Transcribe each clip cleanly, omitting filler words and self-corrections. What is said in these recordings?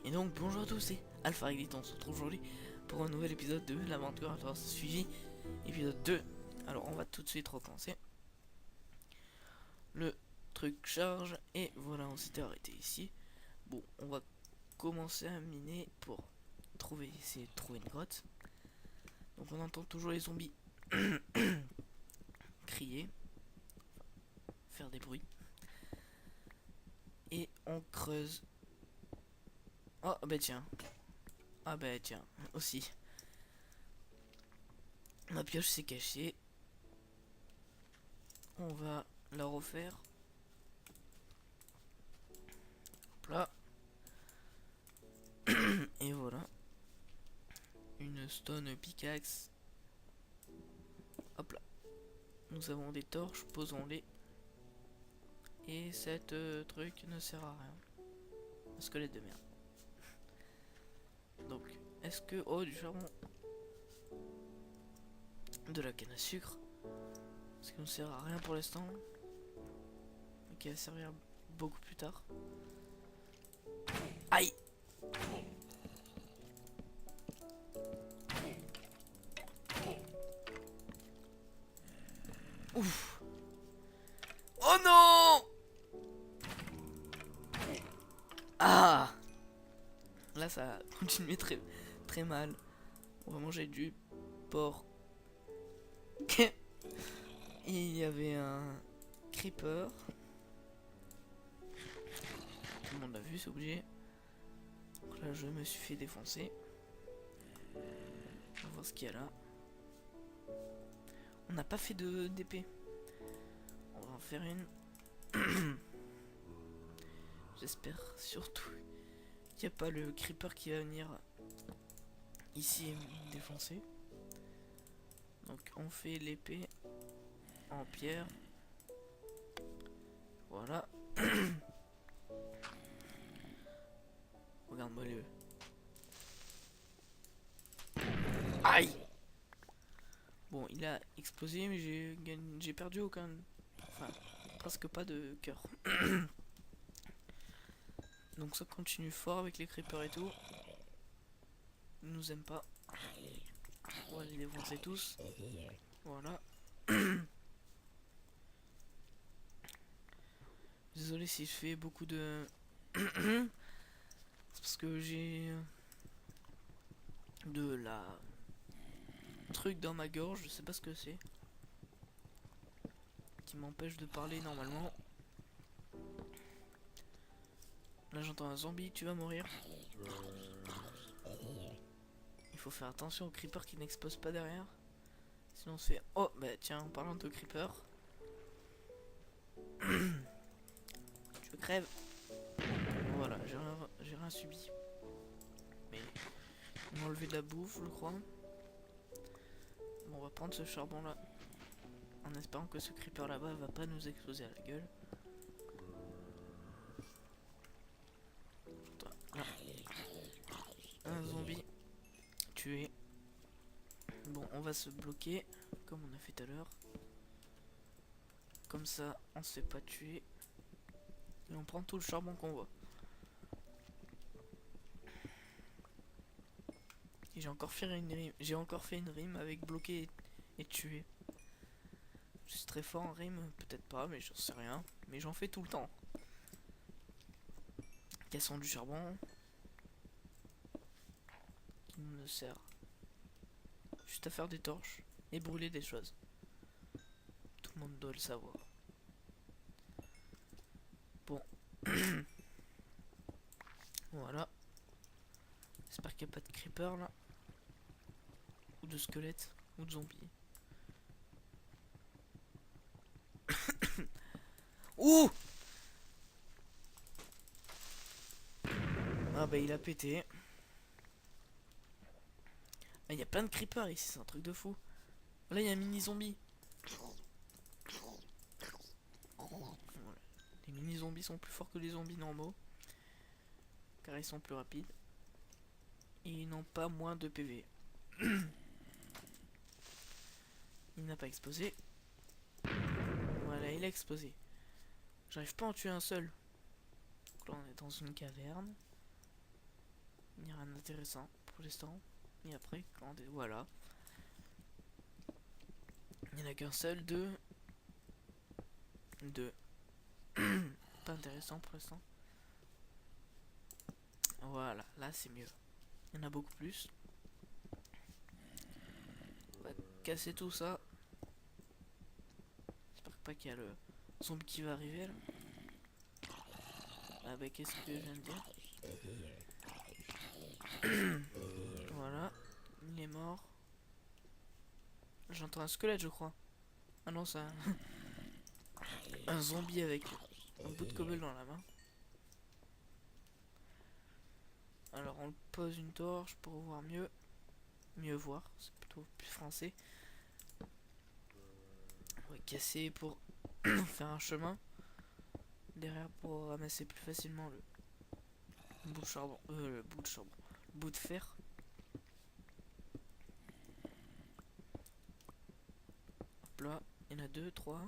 Et donc bonjour à tous, c'est Alpha Reglite, on se retrouve aujourd'hui pour un nouvel épisode de l'aventure à travers suivi, épisode 2. Alors on va tout de suite recommencer. Le truc charge et voilà, on s'était arrêté ici. Bon, on va commencer à miner pour essayer de trouver une grotte. Donc on entend toujours les zombies crier, faire des bruits. Et on creuse. Oh bah tiens. Ah bah tiens, aussi. Ma pioche s'est cachée. On va la refaire. Hop là. Et voilà. Une stone pickaxe. Hop là. Nous avons des torches, posons-les. Et cette truc ne sert à rien. Un squelette de merde. Donc, est-ce que... Oh, du charbon. De la canne à sucre. Ce qui ne sert à rien pour l'instant. Mais qui va servir beaucoup plus tard. Aïe! Ouf! Oh non! Ah! Là, ça a continué très mal. On va manger du porc. Il y avait un creeper. Tout le monde l'a vu, c'est obligé. Donc là, je me suis fait défoncer. On va voir ce qu'il y a là. On n'a pas fait d'épée. On va en faire une. J'espère surtout qu'il n'y a pas le creeper qui va venir ici et me défoncer. Donc on fait l'épée en pierre. Voilà. Regarde-moi le... Aïe! Bon, il a explosé, mais j'ai perdu aucun... Enfin, presque pas de cœur. Donc ça continue fort avec les creepers et tout. Ils nous aiment pas. On va les défoncer tous. Voilà. Désolé si je fais beaucoup de... C'est parce que j'ai... de la... truc dans ma gorge, je sais pas ce que c'est. Qui m'empêche de parler normalement. Là j'entends un zombie, tu vas mourir. Il faut faire attention aux creepers qui n'explosent pas derrière. Sinon on se fait... Oh bah tiens, en parlant de creepers. Tu crèves. Voilà, j'ai rien subi. Mais ils m'ont enlevé de la bouffe, je crois. Bon, on va prendre ce charbon là. En espérant que ce creeper là-bas va pas nous exploser à la gueule. Là. Un zombie tué. Bon, on va se bloquer comme on a fait tout à l'heure. Comme ça, on se fait pas tuer. Et on prend tout le charbon qu'on voit. Et j'ai encore fait une rime. J'ai encore fait une rime avec bloquer et tuer. Je suis très fort en rime, peut-être pas, mais j'en sais rien. Mais j'en fais tout le temps. Cassons du charbon. Qui nous sert juste à faire des torches et brûler des choses. Tout le monde doit le savoir. Bon. Voilà. J'espère qu'il n'y a pas de creeper là. Ou de squelettes. Ou de zombies. Ouh! Ah bah il a pété. Ah, il y a plein de creepers ici, c'est un truc de fou. Là il y a un mini zombie. Voilà. Les mini zombies sont plus forts que les zombies normaux. Car ils sont plus rapides. Et ils n'ont pas moins de PV. Il n'a pas explosé. Voilà, il a explosé. J'arrive pas à en tuer un seul. Donc là on est dans une caverne. Il n'y a rien d'intéressant pour l'instant. Et après, quand... Voilà. Il n'y en a qu'un seul, deux. Deux. Pas intéressant pour l'instant. Voilà, là c'est mieux. Il y en a beaucoup plus. On va casser tout ça. J'espère pas qu'il y a le zombie qui va arriver là. Ah bah qu'est-ce que je viens de dire. Voilà, il est mort. J'entends un squelette je crois. Ah non c'est un zombie avec un bout de cobble dans la main. Alors on pose une torche pour voir mieux. Mieux voir, c'est plutôt plus français. On va casser pour faire un chemin. Derrière pour ramasser plus facilement le bout de charbon. Le bout de fer. Hop là, il y en a deux, trois.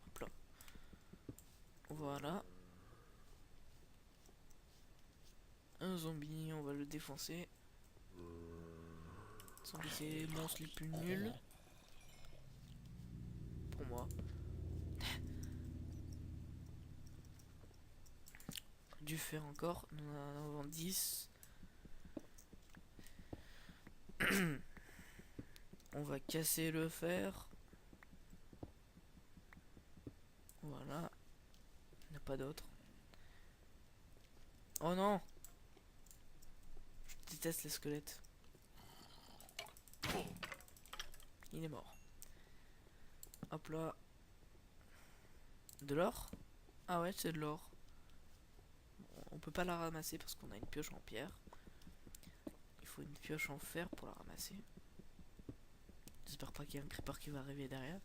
Hop là. Voilà. Un zombie, on va le défoncer. Zombie c'est les monstres les plus nuls. Pour moi. Du fer encore, nous en avons 10. On va casser le fer. Voilà. Il n'y en a pas d'autre. Oh non! Je déteste les squelettes. Il est mort. Hop là. De l'or? Ah ouais, c'est de l'or. On peut pas la ramasser parce qu'on a une pioche en pierre. Il faut une pioche en fer pour la ramasser. J'espère pas qu'il y a un creeper qui va arriver derrière.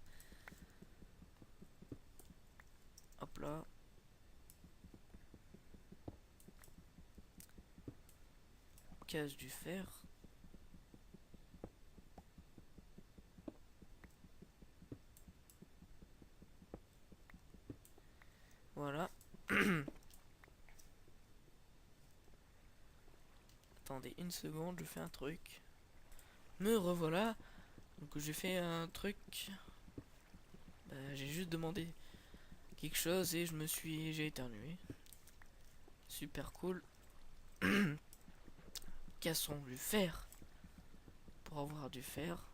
Hop là. On casse du fer. Voilà. Attendez une seconde, je fais un truc. Me revoilà. Donc j'ai fait un truc. J'ai juste demandé quelque chose et j'ai éternué. Super cool. Cassons du fer. Pour avoir du fer.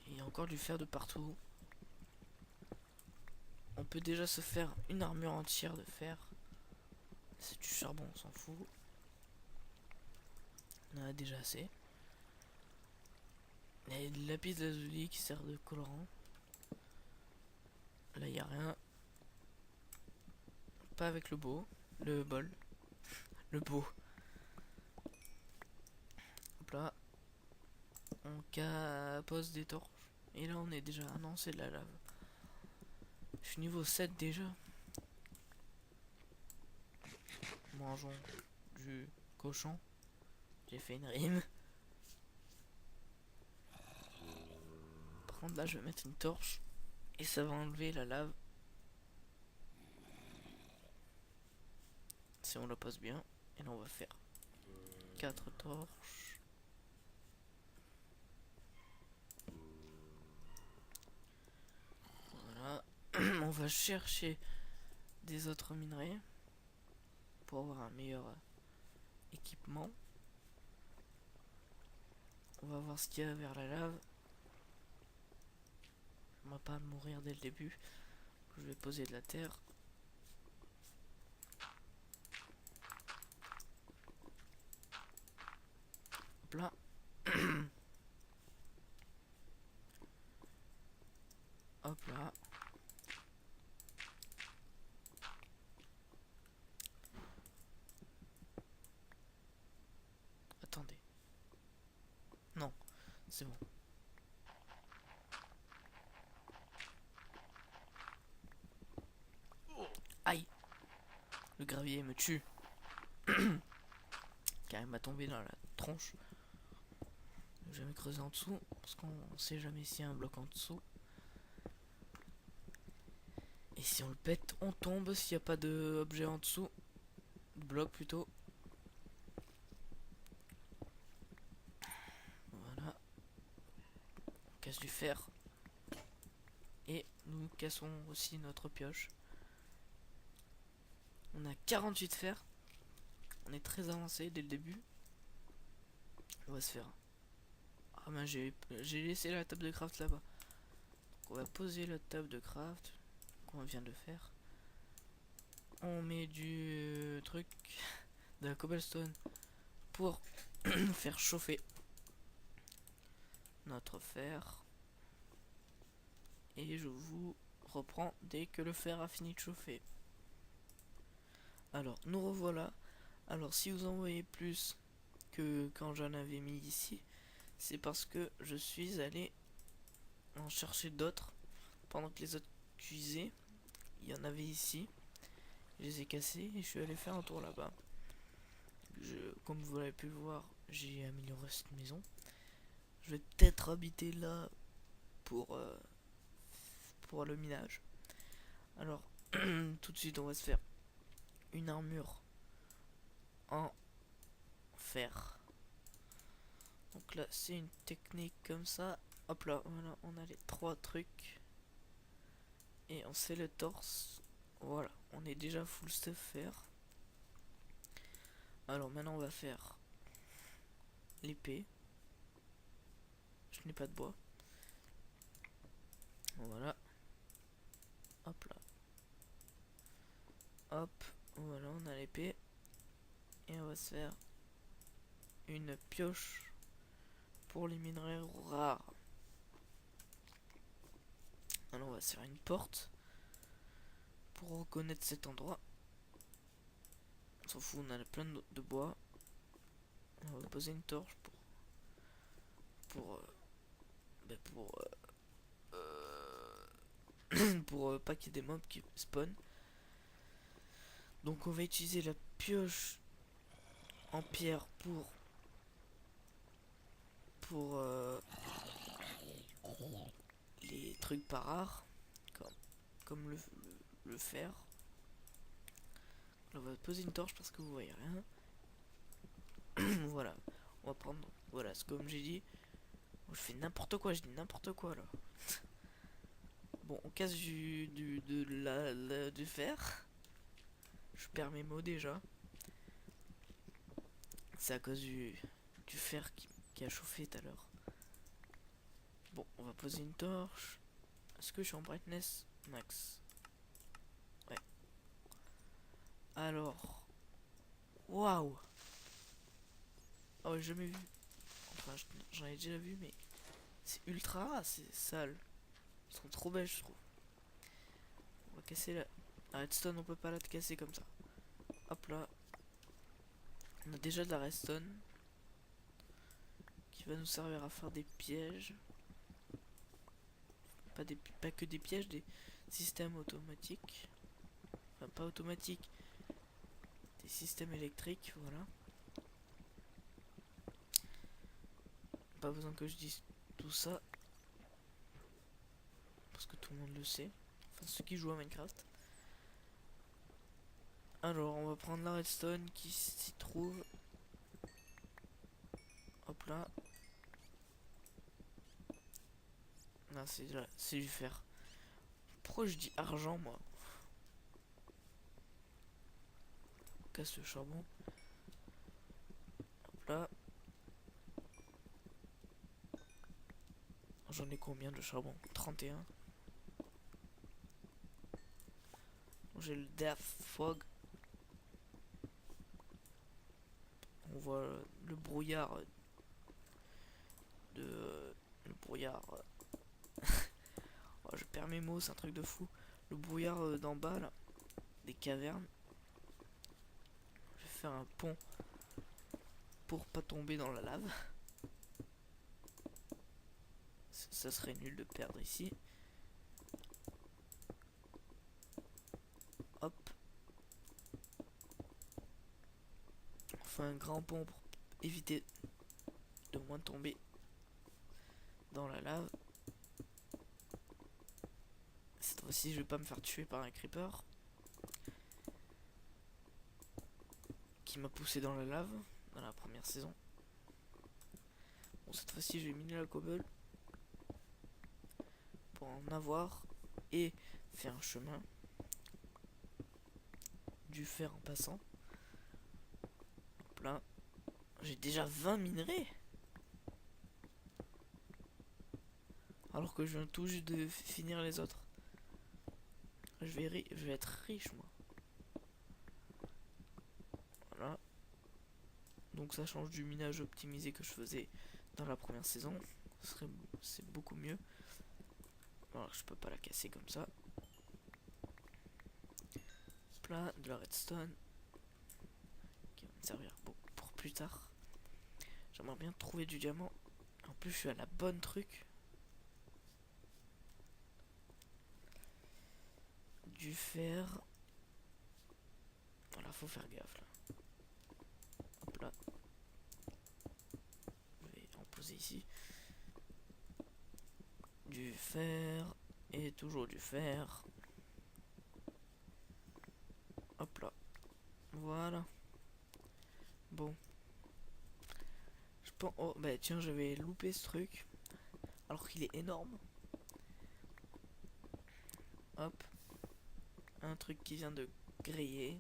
Et il y a encore du fer de partout. On peut déjà se faire une armure entière de fer. C'est du charbon, on s'en fout. On en a déjà assez. Il y a de lapis lazuli qui sert de colorant. Là, il n'y a rien. Pas avec le beau. Le bol. Le beau. Hop là. On pose des torches. Et là, on est déjà... Ah non, c'est de la lave. Je suis niveau 7 déjà. Mangeons du cochon. J'ai fait une rime. Par contre, là, je vais mettre une torche. Et ça va enlever la lave. Si on la pose bien. Et là, on va faire 4 torches. Voilà. On va chercher des autres minerais. Pour avoir un meilleur équipement. On va voir ce qu'il y a vers la lave. On va pas mourir dès le début. Je vais poser de la terre. Hop là. Hop là. Attendez. Non, c'est bon. Aïe. Le gravier me tue. Car il m'a tombé dans la tronche. Je vais me creuser en dessous. Parce qu'on sait jamais s'il y a un bloc en dessous. Et si on le pète, on tombe s'il n'y a pas d'objet en dessous. De bloc plutôt. Voilà. On casse du fer. Et nous cassons aussi notre pioche. On a 48 fer. On est très avancé dès le début. On va se faire. Ah ben j'ai laissé la table de craft là-bas. On va poser la table de craft qu'on vient de faire. On met du truc de la cobblestone pour faire chauffer notre fer. Et je vous reprends dès que le fer a fini de chauffer. Alors nous revoilà. Alors si vous en voyez plus que quand j'en avais mis ici, c'est parce que je suis allé en chercher d'autres pendant que les autres cuisaient. Il y en avait ici. Je les ai cassés et je suis allé faire un tour là-bas. Comme vous l'avez pu le voir, j'ai amélioré cette maison. Je vais peut-être habiter là pour le minage. Alors, tout de suite, on va se faire une armure en fer. Donc là, c'est une technique comme ça. Hop là, voilà, on a les 3 trucs. Et on sait le torse. Voilà, on est déjà full stuff fer. Alors maintenant, on va faire l'épée. Je n'ai pas de bois. Voilà. Hop là. Hop. Voilà, on a l'épée. Et on va se faire une pioche pour les minerais rares. Alors on va se faire une porte pour reconnaître cet endroit. On s'en fout, on a plein de bois. On va poser une torche pour pas qu'il y ait des mobs qui spawn. Donc on va utiliser la pioche en pierre pour les trucs pas rares, comme le fer. On va poser une torche parce que vous voyez rien. Voilà, on va prendre, voilà, c'est comme j'ai dit. Je fais n'importe quoi, je dis n'importe quoi là. Bon, on casse du fer. Je perds mes mots déjà. C'est à cause du fer qui a chauffé tout à l'heure. Bon, on va poser une torche. Est-ce que je suis en brightness max? Ouais. Alors. Waouh! Oh, j'ai jamais vu. Enfin, j'en ai déjà vu, mais c'est ultra, c'est sale. Ils sont trop belles, je trouve. On va casser la redstone, on peut pas la casser comme ça. Hop là. On a déjà de la redstone qui va nous servir à faire des pièges. Pas que des pièges, des systèmes automatiques. Enfin, pas automatiques. Des systèmes électriques, voilà. Pas besoin que je dise tout ça. Parce que tout le monde le sait. Enfin, ceux qui jouent à Minecraft. Alors, on va prendre la redstone qui s'y trouve. Hop là. Non, c'est du fer. Pourquoi je dis argent, moi? On casse le charbon. Hop là. J'en ai combien de charbon? 31. J'ai le Death Fog. On voit le brouillard le brouillard. Oh, je perds mes mots, c'est un truc de fou. Le brouillard d'en bas là, des cavernes. Je vais faire un pont pour pas tomber dans la lave. Ça serait nul de perdre ici. Hop. On fait un grand pont pour éviter de moins tomber dans la lave. fois-ci, je vais pas me faire tuer par un creeper qui m'a poussé dans la lave dans la première saison. Bon, cette fois-ci, j'ai miné la cobble pour en avoir et faire un chemin, du fer en passant. Hop là, j'ai déjà 20 minerais alors que je viens tout juste de finir les autres. Je vais être riche, moi. Voilà. Donc ça change du minage optimisé que je faisais dans la première saison. C'est beaucoup mieux. Alors je peux pas la casser comme ça. Hop là, de la redstone qui va me servir pour plus tard. J'aimerais bien trouver du diamant. En plus je suis à la bonne truc. Du fer. Voilà, faut faire gaffe là. Hop là. Je vais en poser ici. Du fer. Et toujours du fer. Hop là. Voilà. Bon. Je pense... Oh, bah tiens, j'avais loupé ce truc. Alors qu'il est énorme. Hop. Un truc qui vient de griller.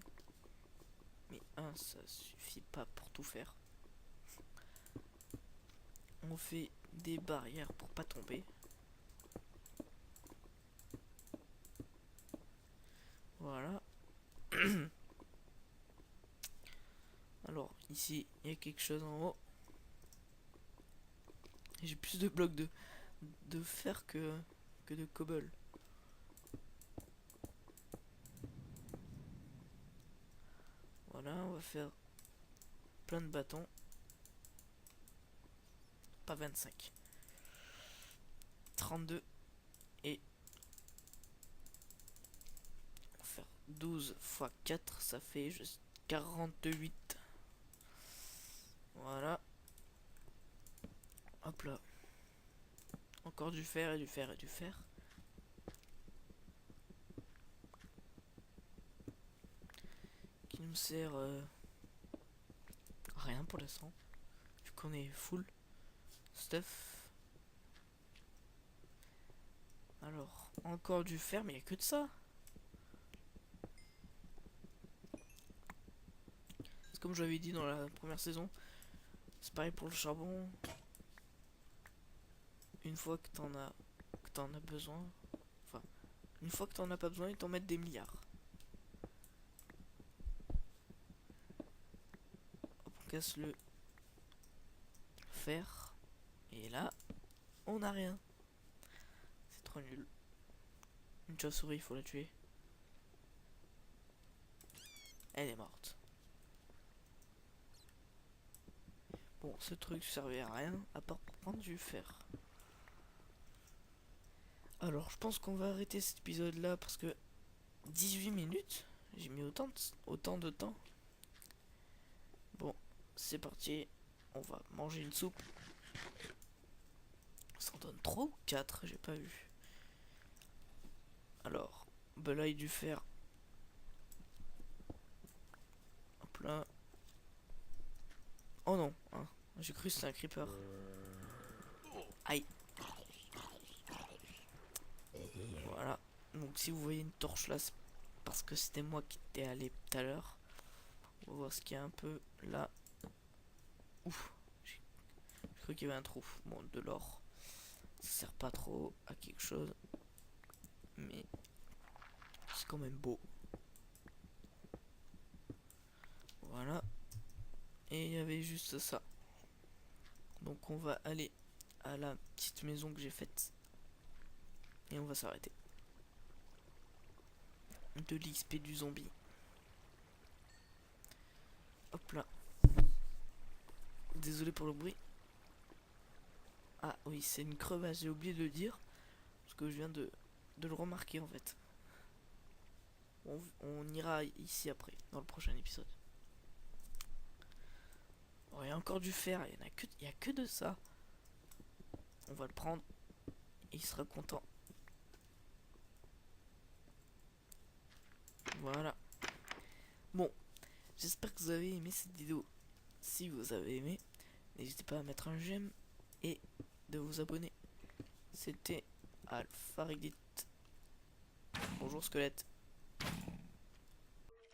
Mais ça suffit pas pour tout faire. On fait des barrières pour pas tomber. Voilà. Alors, ici, il y a quelque chose en haut. J'ai plus de blocs de fer que de cobble. Voilà, on va faire plein de bâtons. Pas 25. 32. Et on va faire 12 x 4, ça fait juste 48. Voilà. Hop là. Encore du fer et du fer et du fer. Qui nous sert rien pour l'instant. Vu qu'on est full stuff. Alors, encore du fer, mais il n'y a que de ça. C'est comme j'avais dit dans la première saison. C'est pareil pour le charbon. Une fois que t'en as besoin. Enfin, une fois que t'en as pas besoin, ils t'en mettent des milliards. Hop, on casse le fer. Et là, on n'a rien. C'est trop nul. Une chauve-souris, il faut la tuer. Elle est morte. Bon, ce truc servait à rien, à part pour prendre du fer. Alors, je pense qu'on va arrêter cet épisode-là, parce que 18 minutes, j'ai mis autant de temps. Bon, c'est parti. On va manger une soupe. Ça en donne 3 ou 4, j'ai pas vu. Alors, belaye du fer. Hop là. Oh non, hein. J'ai cru que c'était un creeper. Aïe. Voilà. Donc si vous voyez une torche là, c'est parce que c'était moi qui étais allé tout à l'heure. On va voir ce qu'il y a un peu là. Ouf. J'ai cru qu'il y avait un trou. Bon, de l'or. Ça sert pas trop à quelque chose. Mais c'est quand même beau. Voilà. Et il y avait juste ça. Donc on va aller à la petite maison que j'ai faite. Et on va s'arrêter. De l'XP du zombie. Hop là. Désolé pour le bruit. Ah oui, c'est une crevasse, j'ai oublié de le dire. Parce que je viens de le remarquer en fait. On ira ici après, dans le prochain épisode. Oh, il y a encore du fer, il y a que de ça. On va le prendre. Et il sera content. Voilà. Bon, j'espère que vous avez aimé cette vidéo. Si vous avez aimé, n'hésitez pas à mettre un j'aime et de vous abonner. C'était Alpharidit. Bonjour squelette.